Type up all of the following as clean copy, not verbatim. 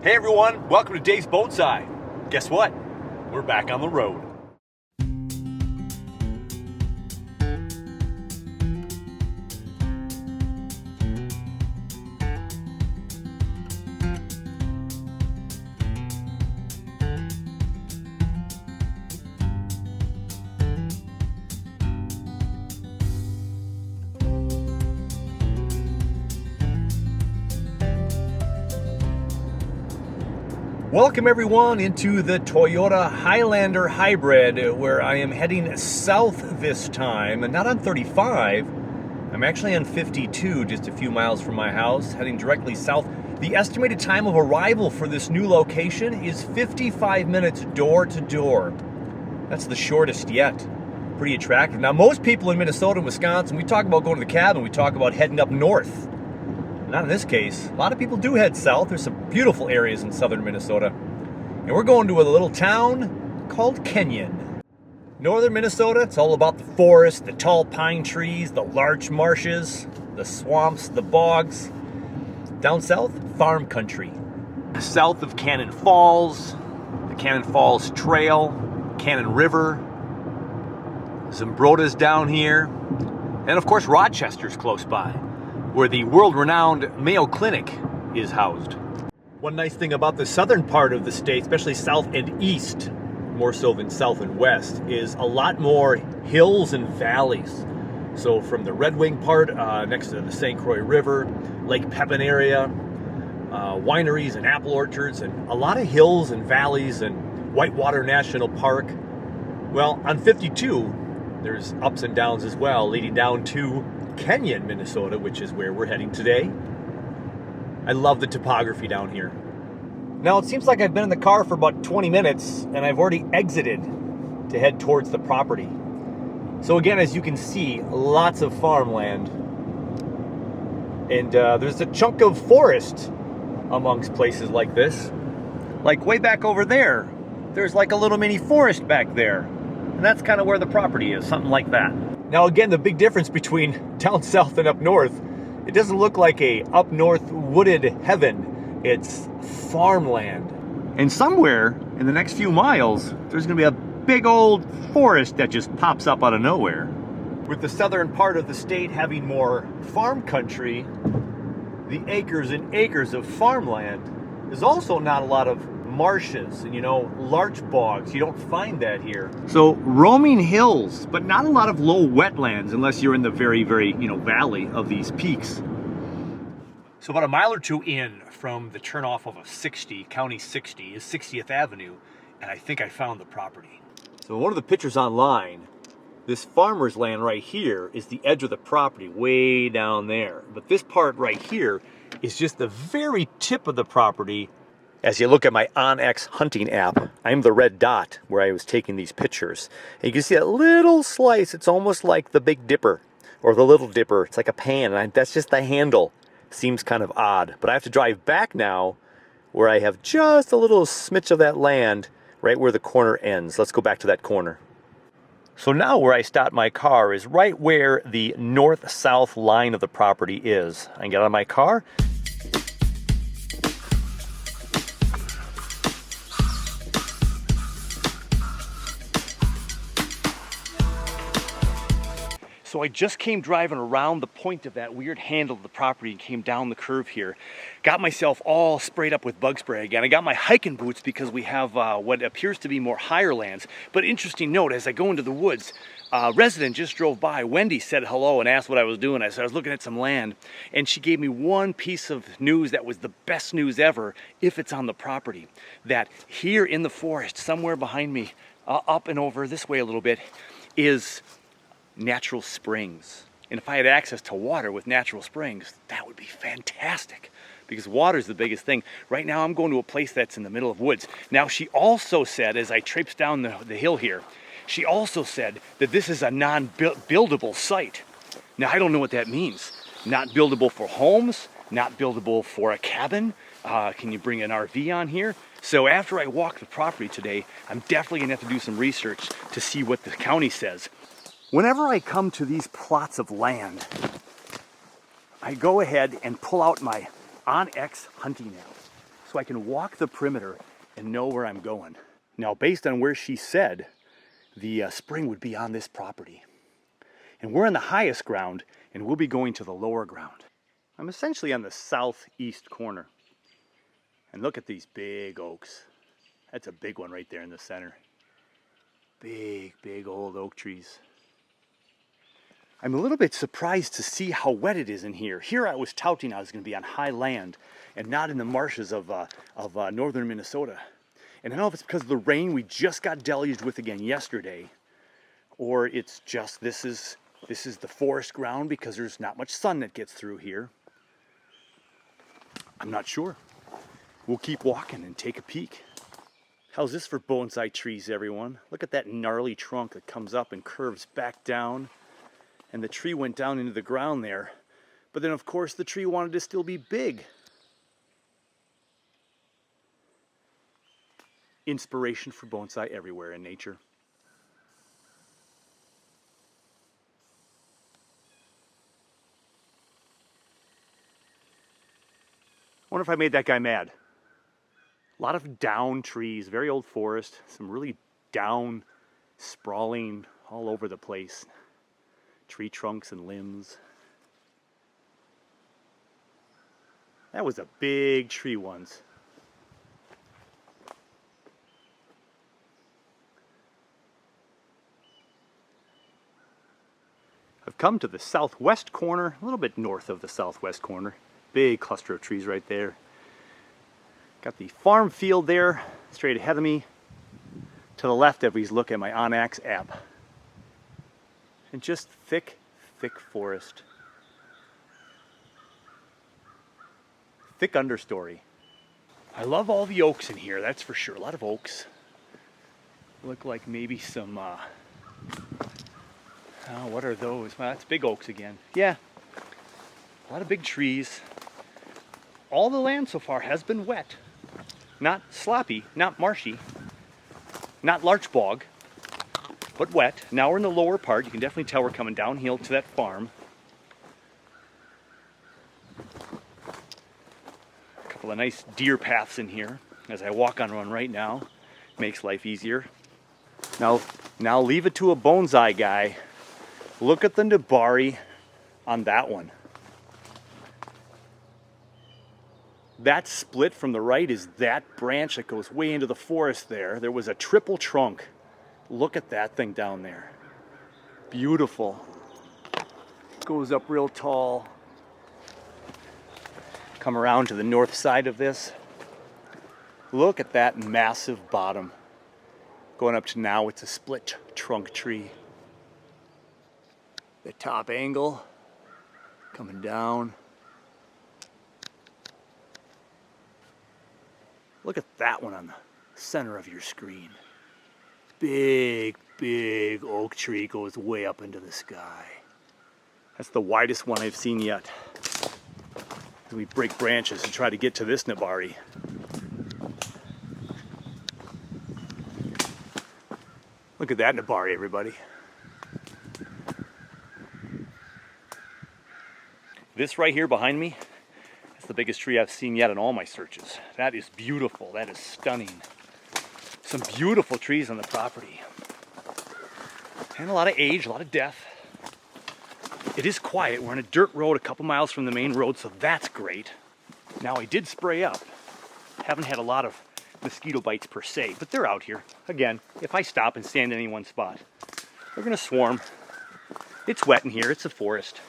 Hey everyone, welcome to Dave's Bonsai. Guess what? We're back on the road. Welcome everyone into the Toyota Highlander Hybrid, where I am heading south this time, and not on 35. I'm actually on 52, just a few miles from my house, heading directly south. The estimated time of arrival for this new location is 55 minutes door to door. That's the shortest yet. Pretty attractive. Now, most people in Minnesota and Wisconsin, we talk about going to the cabin, we talk about heading up north. Not in this case. A lot of people do head south. There's some beautiful areas in southern Minnesota. And we're going to a little town called Kenyon. Northern Minnesota, it's all about the forest, the tall pine trees, the larch marshes, the swamps, the bogs. Down south, farm country. South of Cannon Falls, the Cannon Falls Trail, Cannon River, Zambrota's down here, and of course Rochester's close by, where the world-renowned Mayo Clinic is housed. One nice thing about the southern part of the state, especially south and east, more so than south and west, is a lot more hills and valleys. So from the Red Wing part, next to the St. Croix River, Lake Pepin area, wineries and apple orchards, and a lot of hills and valleys, and Whitewater National Park. Well, on 52, there's ups and downs as well, leading down to Kenyon, Minnesota, which is where we're heading today. I love the topography down here. Now, it seems like I've been in the car for about 20 minutes, and I've already exited to head towards the property. So again, as you can see, lots of farmland. And there's a chunk of forest amongst places like this. Like way back over there, there's like a little mini forest back there. And that's kind of where the property is, something like that. Now again, the big difference between down south and up north, it doesn't look like a up north wooded heaven. It's farmland. And somewhere in the next few miles, there's gonna be a big old forest that just pops up out of nowhere. With the southern part of the state having more farm country, the acres and acres of farmland, there's also not a lot of marshes and, larch bogs. You don't find that here. So roaming hills, but not a lot of low wetlands unless you're in the very, very, valley of these peaks. So about a mile or two in from the turnoff of a 60, County 60, is 60th Avenue, and I think I found the property. So one of the pictures online, this farmer's land right here is the edge of the property, way down there. But this part right here is just the very tip of the property. As you look at my OnX hunting app, I'm the red dot where I was taking these pictures. And you can see that little slice. It's almost like the Big Dipper or the Little Dipper. It's like a pan, and that's just the handle. Seems kind of odd. But I have to drive back now where I have just a little smidge of that land right where the corner ends. Let's go back to that corner. So now where I stopped my car is right where the north-south line of the property is. I can get out of my car. So I just came driving around the point of that weird handle of the property and came down the curve here. Got myself all sprayed up with bug spray again. I got my hiking boots because we have what appears to be more higher lands. But interesting note, as I go into the woods, a resident just drove by. Wendy said hello and asked what I was doing. I said I was looking at some land. And she gave me one piece of news that was the best news ever, if it's on the property. That here in the forest, somewhere behind me, up and over this way a little bit, is natural springs. And if I had access to water with natural springs, that would be fantastic, because water is the biggest thing. Right now I'm going to a place that's in the middle of woods. Now she also said, as I traipsed down the hill here, she also said that this is a non-buildable site. Now I don't know what that means. Not buildable for homes, not buildable for a cabin. Can you bring an RV on here? So after I walk the property today, I'm definitely gonna have to do some research to see what the county says. Whenever I come to these plots of land, I go ahead and pull out my OnX hunting app. so I can walk the perimeter and know where I'm going. Now, based on where she said the spring would be on this property, and we're on the highest ground, and we'll be going to the lower ground. I'm essentially on the southeast corner. And look at these big oaks. That's a big one right there in the center. Big, big old oak trees. I'm a little bit surprised to see how wet it is in here. Here I was touting I was going to be on high land and not in the marshes of northern Minnesota. And I don't know if it's because of the rain we just got deluged with again yesterday, or it's just this is the forest ground because there's not much sun that gets through here. I'm not sure. We'll keep walking and take a peek. How's this for bonsai trees, everyone? Look at that gnarly trunk that comes up and curves back down. And the tree went down into the ground there. But then, of course, the tree wanted to still be big. Inspiration for bonsai everywhere in nature. I wonder if I made that guy mad. A lot of down trees, very old forest, some really down, sprawling all over the place. Tree trunks and limbs. That was a big tree once. I've come to the southwest corner, a little bit north of the southwest corner. Big cluster of trees right there. Got the farm field there, straight ahead of me. To the left, everybody's look at my OnX app. And just thick, thick forest. Thick understory. I love all the oaks in here, that's for sure. A lot of oaks. Look like maybe some, what are those? Well, that's big oaks again. Yeah, a lot of big trees. All the land so far has been wet. Not sloppy, not marshy, not larch bog, but wet. Now we're in the lower part. You can definitely tell we're coming downhill to that farm. A couple of nice deer paths in here as I walk on one right now. Makes life easier. Now leave it to a bonsai guy. Look at the nabari on that one. That split from the right is that branch that goes way into the forest there. There was a triple trunk. Look at that thing down there. Beautiful. Goes up real tall. Come around to the north side of this. Look at that massive bottom. Going up to now, it's a split trunk tree. The top angle coming down. Look at that one on the center of your screen. Big, big oak tree goes way up into the sky. That's the widest one I've seen yet. We break branches to try to get to this nabari. Look at that nabari, everybody. This right here behind me, that's the biggest tree I've seen yet in all my searches. That is beautiful. That is stunning. Some beautiful trees on the property. And a lot of age, a lot of death. It is quiet. We're on a dirt road a couple miles from the main road, so that's great. Now I did spray up. Haven't had a lot of mosquito bites per se, but they're out here. Again, if I stop and stand in any one spot, they're gonna swarm. It's wet in here, it's a forest.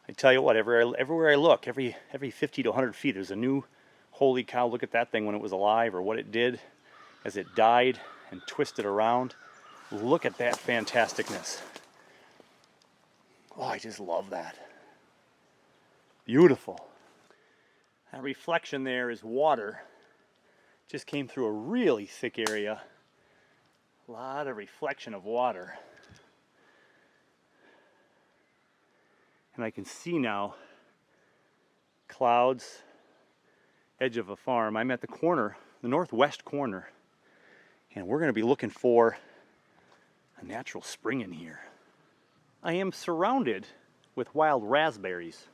I tell you what, everywhere I look, every 50 to 100 feet, there's a new, holy cow, look at that thing when it was alive, or what it did as it died and twisted around. Look at that fantasticness. Oh, I just love that. Beautiful. That reflection there is water. Just came through a really thick area. A lot of reflection of water. And I can see now clouds, edge of a farm. I'm at the corner, the northwest corner, and we're going to be looking for a natural spring in here. I am surrounded with wild raspberries.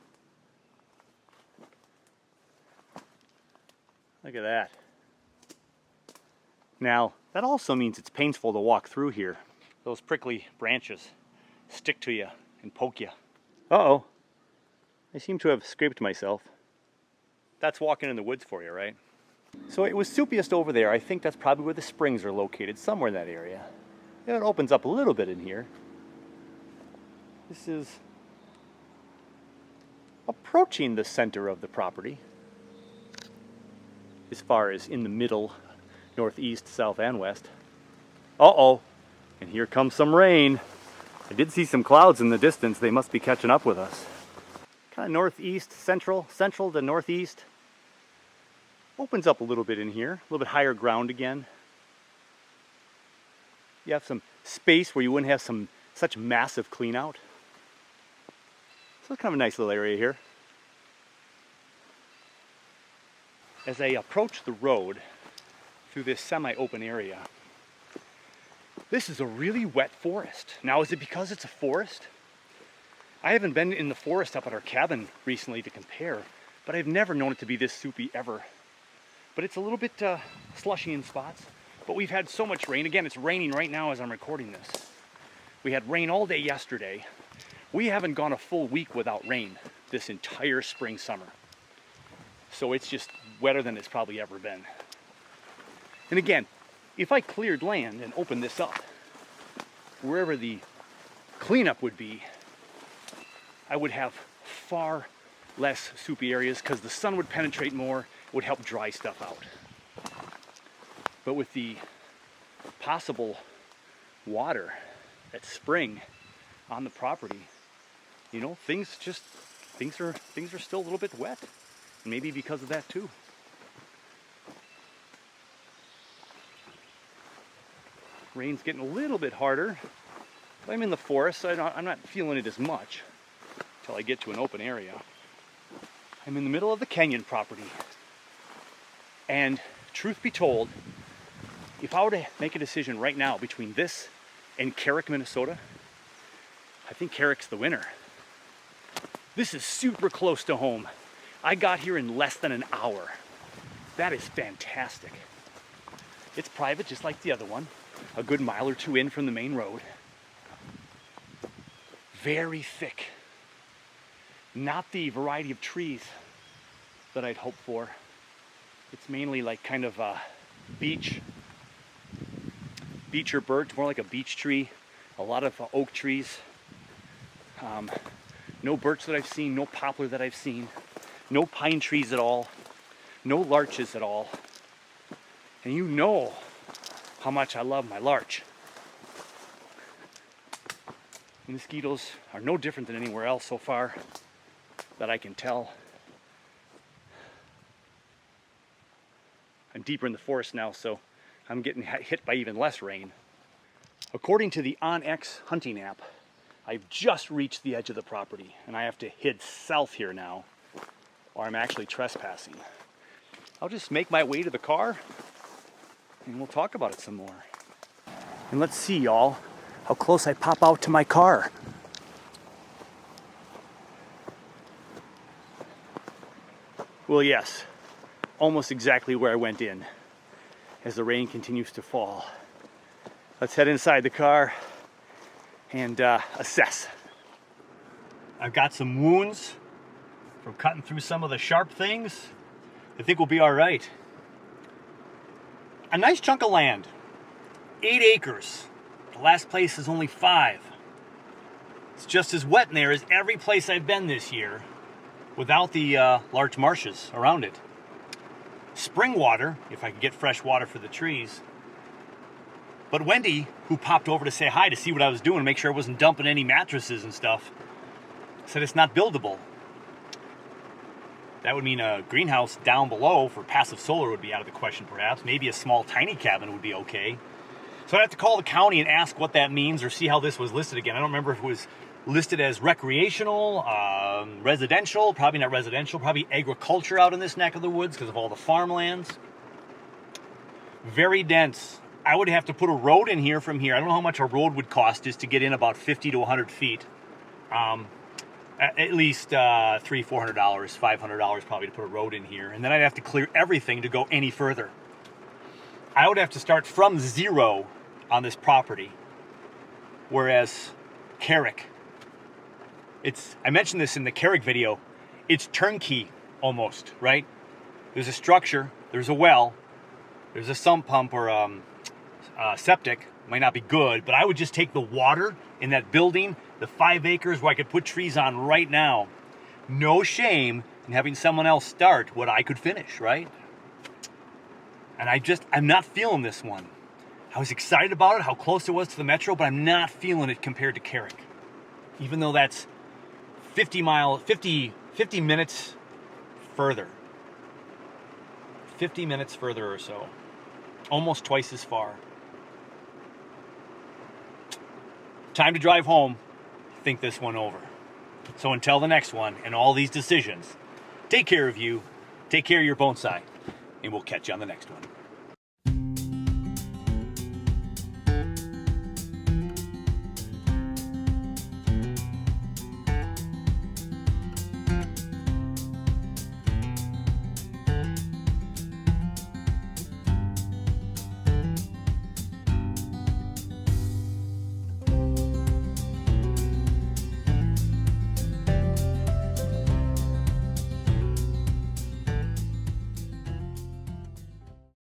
Look at that. Now, that also means it's painful to walk through here. Those prickly branches stick to you and poke you. Uh-oh. I seem to have scraped myself. That's walking in the woods for you, right? So it was soupiest over there. I think that's probably where the springs are located, somewhere in that area. It opens up a little bit in here. This is approaching the center of the property, as far as in the middle, northeast, south, and west. Uh-oh, and here comes some rain. I did see some clouds in the distance. They must be catching up with us. Kind of northeast, central to northeast. Opens up a little bit in here, a little bit higher ground again. You have some space where you wouldn't have such massive clean out. So it's kind of a nice little area here. As I approach the road through this semi-open area, this is a really wet forest. Now, is it because it's a forest? I haven't been in the forest up at our cabin recently to compare, but I've never known it to be this soupy ever. But it's a little bit slushy in spots. But we've had so much rain. Again, it's raining right now as I'm recording this. We had rain all day yesterday. We haven't gone a full week without rain this entire spring, summer. So it's just wetter than it's probably ever been. And again, if I cleared land and opened this up, wherever the cleanup would be, I would have far less soupy areas because the sun would penetrate more, would help dry stuff out. But with the possible water at spring on the property, you know, things are still a little bit wet. And maybe because of that too. Rain's getting a little bit harder. I'm in the forest, so I'm not feeling it as much until I get to an open area. I'm in the middle of the Kenyon property. And truth be told, if I were to make a decision right now between this and Carrick, Minnesota, I think Carrick's the winner. This is super close to home. I got here in less than an hour. That is fantastic. It's private, just like the other one. A good mile or two in from the main road. Very thick. Not the variety of trees that I'd hoped for. It's mainly like kind of beech or birch, more like a beech tree. A lot of oak trees. No birch that I've seen, no poplar that I've seen. No pine trees at all, no larches at all. And you know how much I love my larch. The mosquitoes are no different than anywhere else so far that I can tell. I'm deeper in the forest now, so I'm getting hit by even less rain. According to the OnX hunting app, I've just reached the edge of the property and I have to head south here now, or I'm actually trespassing. I'll just make my way to the car and we'll talk about it some more. And let's see, y'all, how close I pop out to my car. Well, yes, almost exactly where I went in as the rain continues to fall. Let's head inside the car and assess. I've got some wounds from cutting through some of the sharp things. I think we'll be all right. A nice chunk of land, 8 acres. The last place is only 5. It's just as wet in there as every place I've been this year without the large marshes around it. Spring water, if I could get fresh water for the trees. But Wendy, who popped over to say hi to see what I was doing, make sure I wasn't dumping any mattresses and stuff, said it's not buildable. That would mean a greenhouse down below for passive solar would be out of the question, perhaps. Maybe a small tiny cabin would be okay. So I'd have to call the county and ask what that means or see how this was listed again. I don't remember if it was listed as recreational, residential, probably not residential, probably agriculture out in this neck of the woods because of all the farmlands. Very dense. I would have to put a road in here from here. I don't know how much a road would cost just to get in about 50 to 100 feet. at least $300-400, $500 probably to put a road in here. And then I'd have to clear everything to go any further. I would have to start from zero on this property. Whereas Carrick, I mentioned this in the Carrick video, it's turnkey almost, right? There's a structure, there's a well, there's a sump pump or septic. Might not be good, but I would just take the water in that building, the 5 acres where I could put trees on right now. No shame in having someone else start what I could finish, right? And I'm not feeling this one. I was excited about it, how close it was to the metro, but I'm not feeling it compared to Carrick. Even though that's 50 minutes further. 50 minutes further or so. Almost twice as far. Time to drive home, think this one over. So until the next one and all these decisions, take care of you, take care of your bonsai, and we'll catch you on the next one.